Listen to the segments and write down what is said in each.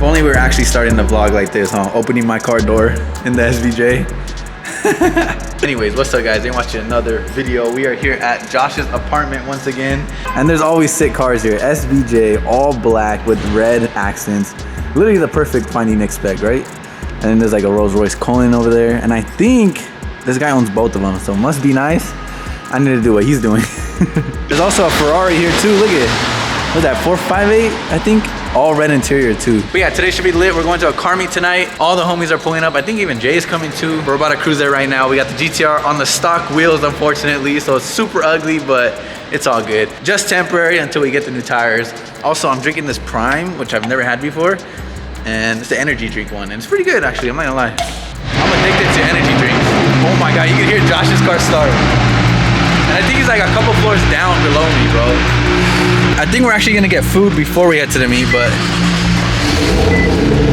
only we were actually starting the vlog like this, huh? Opening my car door in the SVJ. Anyways, what's up guys? You're watching another video. We are here at Josh's apartment once again. And there's always sick cars here. SVJ, all black with red accents. Literally the perfect FindingNick spec, right? And then there's like a Rolls Royce Cullinan over there. And I think this guy owns both of them, so it must be nice. I need to do what he's doing. There's also a Ferrari here too. Look at it. What's that, 458, I think? All red interior too. But yeah, today should be lit. We're going to a car meet tonight. All the homies are pulling up. I think even Jay's coming too. We're about to cruise there right now. We got the GTR on the stock wheels, unfortunately, so it's super ugly, but it's all good. Just temporary until we get the new tires. Also, I'm drinking this Prime, which I've never had before, and it's the energy drink one, and it's pretty good actually, I'm not gonna lie. I'm addicted to energy drinks. Oh my God, you can hear Josh's car start. And I think he's like a couple floors down below me, bro. I think we're actually gonna get food before we head to the meet, but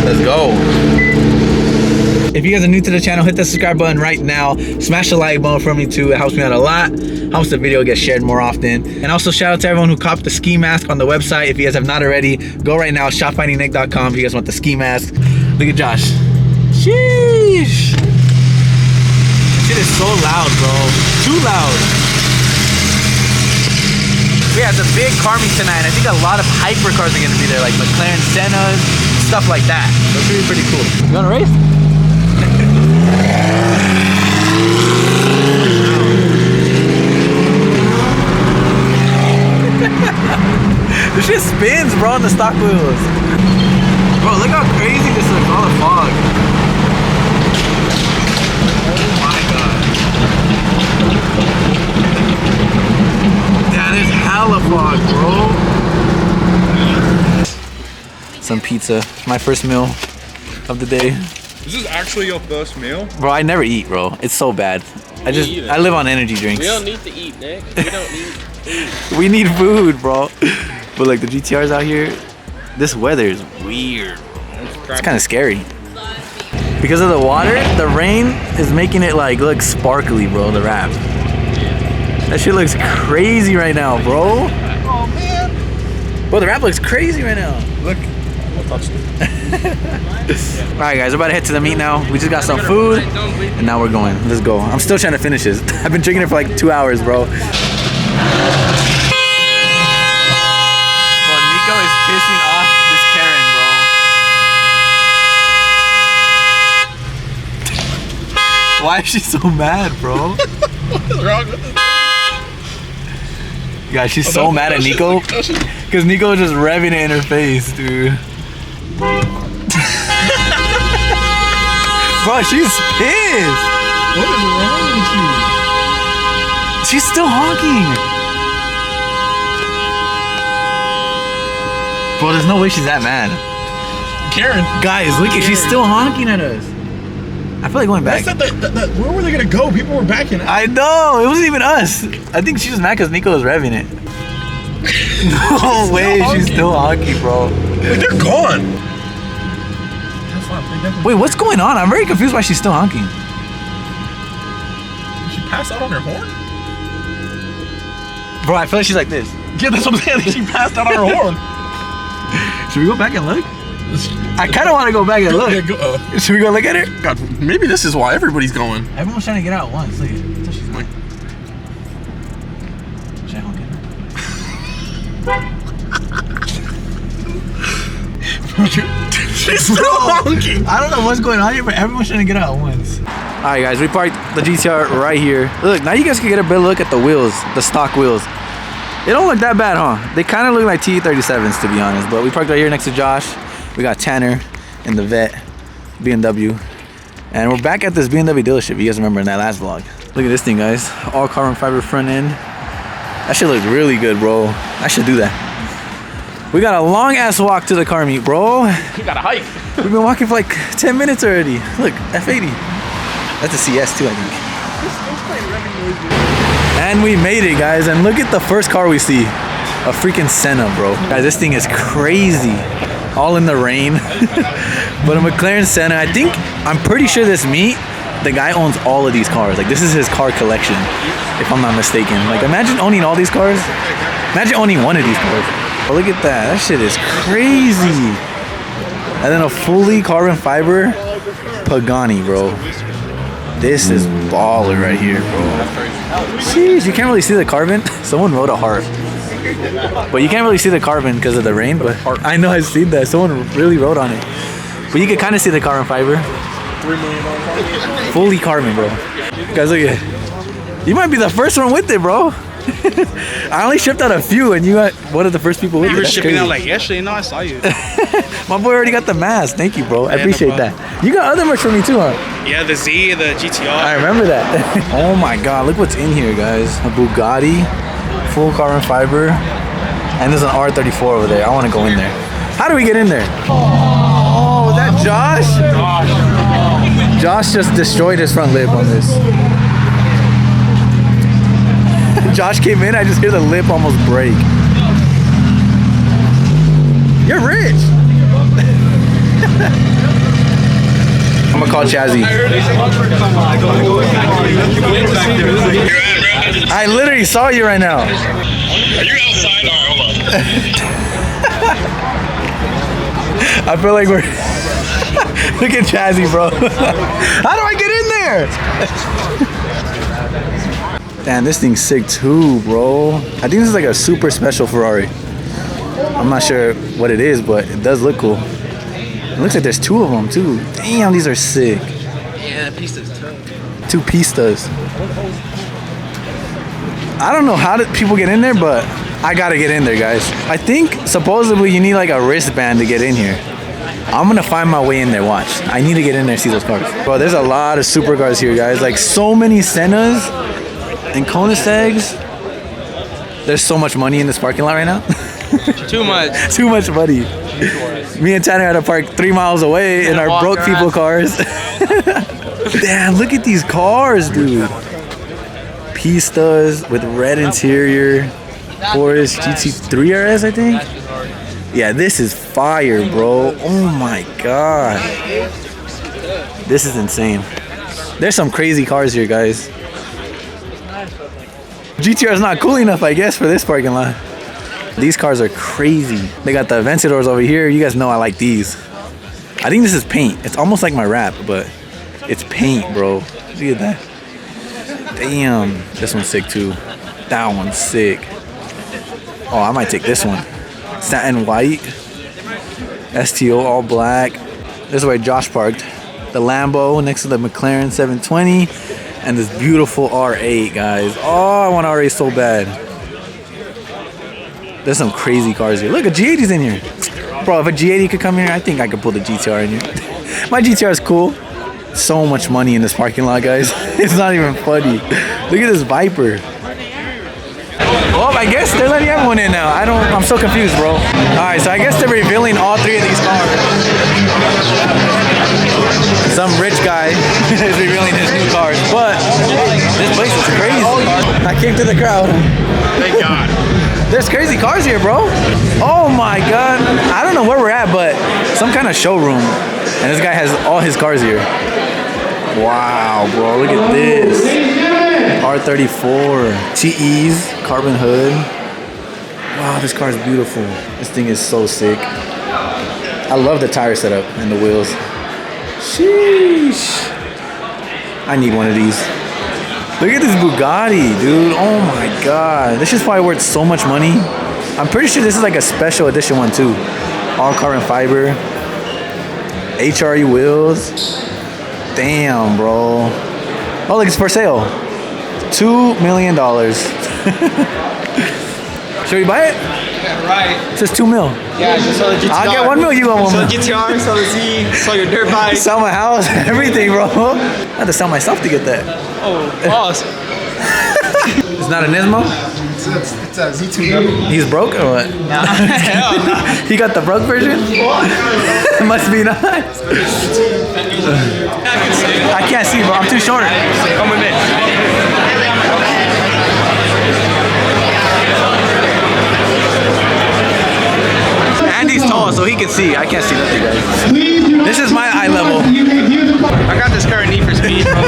let's go. If you guys are new to the channel, hit the subscribe button right now. Smash the like button for me too. It helps me out a lot. Helps the video get shared more often. And also shout out to everyone who copped the ski mask on the website. If you guys have not already, go right now, shopfindingnick.com if you guys want the ski mask. Look at Josh. Sheesh. This shit is so loud, bro. Too loud. Yeah, it's a big car meet tonight. I think a lot of hypercars are gonna be there, like McLaren Sennas, stuff like that. So it's really pretty cool. You wanna race? This shit spins, bro, on the stock wheels. Bro, look how crazy this looks, all the fog. Oh my God. That is hella fog, bro. Some pizza, my first meal of the day. This is actually your first meal? Bro, I never eat, bro. It's so bad. I live on energy drinks. We don't need to eat, Nick. We don't need food. We need food, bro. But like the GTR's out here, this weather is weird. It's kind of scary. Because of the water, the rain is making it like look sparkly, bro, the wrap. That shit looks crazy right now, bro. Oh man. Bro, the wrap looks crazy right now. Look. I'll touch it. Alright guys, we're about to head to the meet now. We just got some food and now we're going. Let's go. I'm still trying to finish this. I've been drinking it for like 2 hours, bro. Bro, Nico is pissing off this Karen, bro. Why is she so mad, bro? What's wrong with this? Yeah, she's so mad at Nico because Nico is just revving it in her face, dude. Bro, she's pissed. What is wrong with you? She's still honking. Bro, there's no way she's that mad. Karen. Guys, look at, she's still honking at us. I feel like going back. Where were they gonna go? People were backing up. I know, it wasn't even us. I think she's just mad because Nico was revving it. No way, she's still honking, bro. Wait, they're gone. Wait, what's going on? I'm very confused why she's still honking. She passed out on her horn? Bro, I feel like she's like this. Yeah, that's what I'm saying. She passed out on her horn. Should we go back and look? I kind of want to go back and look. Yeah, Should we go look at her? God, maybe this is why everybody's going. Everyone's trying to get out at once. Look at it. She's like, should I honk at her? She's still honking. I don't know what's going on here, but everyone's trying to get out at once. All right, guys, we parked the GTR right here. Look, now you guys can get a better look at the wheels, the stock wheels. They don't look that bad, huh? They kind of look like T37s, to be honest. But we parked right here next to Josh. We got Tanner in the vet, BMW. And we're back at this BMW dealership. You guys remember in that last vlog. Look at this thing, guys. All carbon fiber front end. That shit looks really good, bro. I should do that. We got a long ass walk to the car meet, bro. We got a hike. We've been walking for like 10 minutes already. Look, F80. That's a CS too, I think. And we made it, guys. And look at the first car we see. A freaking Senna, bro. Guys, this thing is crazy. All in the rain. But a McLaren Senna. I'm pretty sure this meet, the guy owns all of these cars. Like, this is his car collection, if I'm not mistaken. Like, imagine owning all these cars. Imagine owning one of these cars. Oh, look at that. That shit is crazy. And then a fully carbon fiber Pagani, bro. This is baller right here, bro. Jeez, you can't really see the carbon. Someone wrote a heart. But you can't really see the carbon because of the rain. But I know I've seen that. Someone really wrote on it. But you can kind of see the carbon fiber. $3 million. Fully carbon, bro. Guys, look at it. You might be the first one with it, bro. I only shipped out a few, and you got one of the first people with it. You were That's shipping crazy. out like yesterday. No, I saw you. My boy already got the mask. Thank you, bro. I appreciate no that. You got other merch for me too, huh? Yeah, the Z, the GTR. I remember that. Oh my God, look what's in here, guys. A Bugatti, full carbon fiber, and there's an R34 over there. I want to go in there. How do we get in there? Oh, was that Josh? Josh just destroyed his front lip on this. Josh came in, I just hear the lip almost break. You're rich. I'm gonna call Chazzy. I literally saw you right now. Are you outside? Alright, hold on. I feel like we're... Look at Chazzy, bro. How do I get in there? Damn, this thing's sick too, bro. I think this is like a super special Ferrari. I'm not sure what it is, but it does look cool. It looks like there's two of them too. Damn, these are sick. Yeah, that piece is tough. Two pistas. I don't know how people get in there, but I gotta get in there, guys. I think supposedly you need like a wristband to get in here. I'm gonna find my way in there, watch. I need to get in there and see those cars. Bro, there's a lot of supercars here, guys. Like so many Sennas and Koenigsegg's. There's so much money in this parking lot right now. Too much. Too much money. Me and Tanner had to park 3 miles away in our broke people cars. Damn, look at these cars, dude. Pistas with red interior. Forest GT3 RS, I think. Yeah, this is fire, bro. Oh my god. This is insane. There's some crazy cars here, guys. GTR is not cool enough, I guess, for this parking lot. These cars are crazy. They got the Aventadors over here. You guys know I like these. I think this is paint. It's almost like my wrap, but it's paint, bro. Look at that. Damn. This one's sick, too. That one's sick. Oh, I might take this one. Satin white. STO all black. This is where Josh parked. The Lambo next to the McLaren 720. And this beautiful R8, guys. Oh, I want R8 so bad. There's some crazy cars here. Look, a G80's in here. Bro, if a G80 could come here, I think I could pull the GTR in here. My GTR is cool. So much money in this parking lot, guys. It's not even funny. Look at this Viper. Well, I guess they're letting everyone in now. I'm so confused, bro. All right, so I guess they're revealing all 3 of these cars. Some rich guy is revealing his new cars, but this place is crazy. I came to the crowd. Thank God. There's crazy cars here, bro. Oh my God. I don't know where we're at, but some kind of showroom. And this guy has all his cars here. Wow, bro, look at this. R34, TEs, carbon hood. Wow, this car is beautiful. This thing is so sick. I love the tire setup and the wheels. Sheesh. I need one of these. Look at this Bugatti, dude. Oh my God. This is probably worth so much money. I'm pretty sure this is like a special edition one too. All carbon fiber. HRE wheels. Damn, bro. Oh, look, it's for sale. $2 million. Should we buy it? Yeah, right. It says 2 mil. Yeah, just sell the GTR. I'll get 1 mil, you want 1 Sell mil. the GTR, sell the Z, sell your dirt bike. Sell my house, everything, bro. I had to sell myself to get that. Oh, awesome. It's not a Nismo? It's a Z2. He's broke or what? Hell no. He got the broke version? It must be nice. I can't see, bro. I'm too short. Come with me. Andy's tall, so he can see. I can't see nothing, guys. This is my eye level. I got this car in Need for Speed, bro.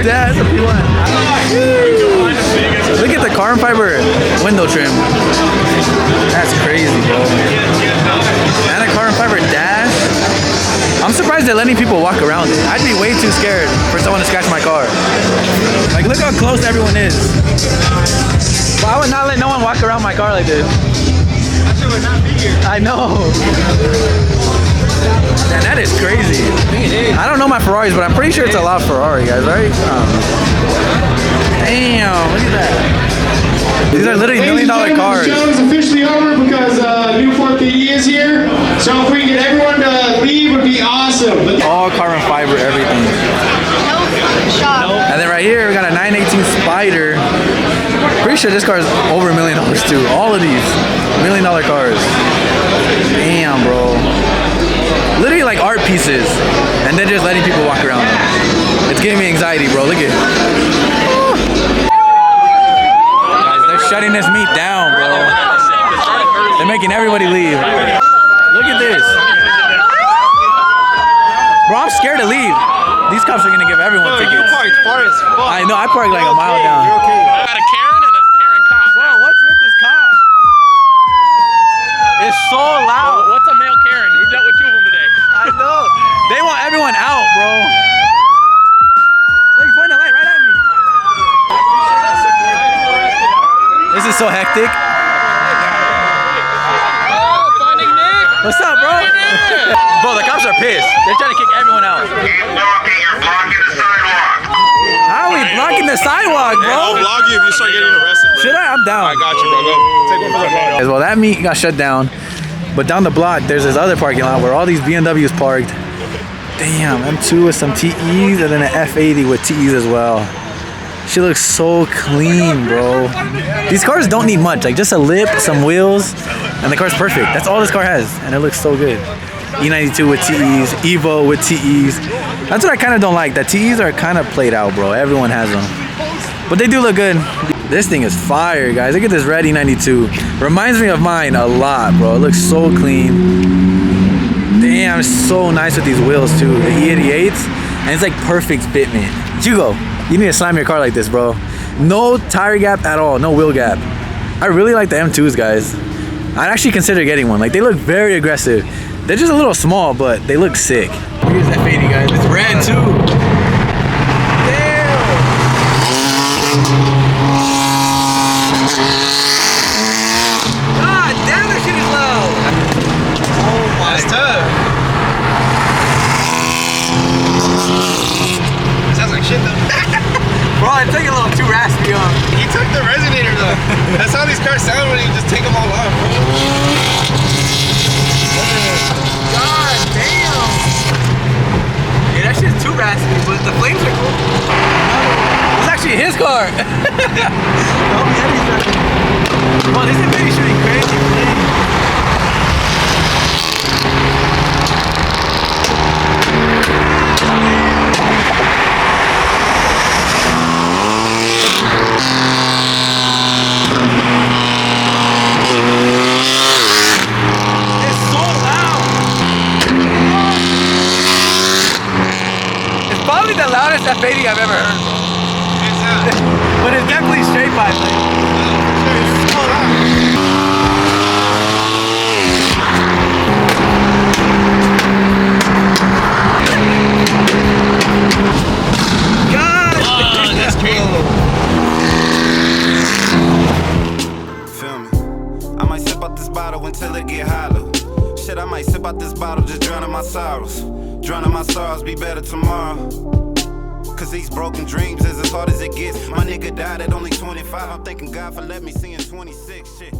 That's a P1. Look at the carbon fiber window trim. That's crazy, bro. And a carbon fiber dash. they're letting people walk around it. I'd be way too scared for someone to scratch my car. Like, look how close everyone is. But I would not let no one walk around my car like this. I know. Man, that is crazy. I don't know my Ferraris, but I'm pretty sure it's a lot Ferrari, guys, right? Damn, look at that. These are literally $1 million cars. The show is officially over because new 450 is here. So if we can get everyone to leave, it would be awesome. All carbon fiber, everything. And then right here, we got a 918 Spider. Pretty sure this car is over $1 million too. All of these $1 million cars. Damn, bro. Literally like art pieces, and then just letting people walk around them. It's giving me anxiety, bro. Look at it. Guys, they're shutting this meet down, bro. They're making everybody leave. Look at this. Bro, I'm scared to leave. These cops are gonna give everyone tickets. I know, I parked like a mile down. I got a Karen and a Karen cop. Bro, what's with this cop? It's so loud. What's a male Karen? We've dealt with 2 of them today. I know. They want everyone out, bro. Look, he's pointing a light right at me. This is so hectic. FindingNick. What's up, bro? Bro, the cops are pissed. They're trying to kick everyone out. You're blocking the sidewalk. How are we blocking the sidewalk, bro? I'll vlog you if you start getting arrested, bro. Should I? I'm down. I got you, bro. Go. Take one for the photo. Well, that meet got shut down. But down the block, there's this other parking lot where all these BMWs parked. Damn, M2 with some TEs and then an F80 with TEs as well. She looks so clean, bro. These cars don't need much, like just a lip, some wheels, and the car's perfect. That's all this car has, and it looks so good. E92 with TEs, Evo with TEs. That's what I kind of don't like. The TEs are kind of played out, bro. Everyone has them. But they do look good. This thing is fire, guys. Look at this red E92. Reminds me of mine a lot, bro. It looks so clean. Damn, it's so nice with these wheels, too. The E88s, and it's like perfect fitment. Hugo, you need to slam your car like this, bro. No tire gap at all, no wheel gap. I really like the M2s, guys. I'd actually consider getting one. Like, they look very aggressive. They're just a little small, but they look sick. Here's F80, guys. It's red, too. God damn, that shit is loud. Oh my. That's tough. Sounds like shit though. Bro, it took a little too raspy on. He took the resonator though. That's how these cars sound when you just take them all off. God damn. Yeah, that shit's too raspy, but the flames are cool. It's actually his car. Bro, this F80 should be crazy, man. It's so loud. It's probably the loudest F80 I've ever heard. But it's definitely straight pipe. It's so loud. God! Oh, that's crazy. Feel me? I might sip out this bottle until it get hollow. Shit, I might sip out this bottle, just drowning my sorrows. Drowning my sorrows, be better tomorrow. Cause these broken dreams is as hard as it gets. My nigga died at only 25. I'm thanking God for letting me see in 26. Shit.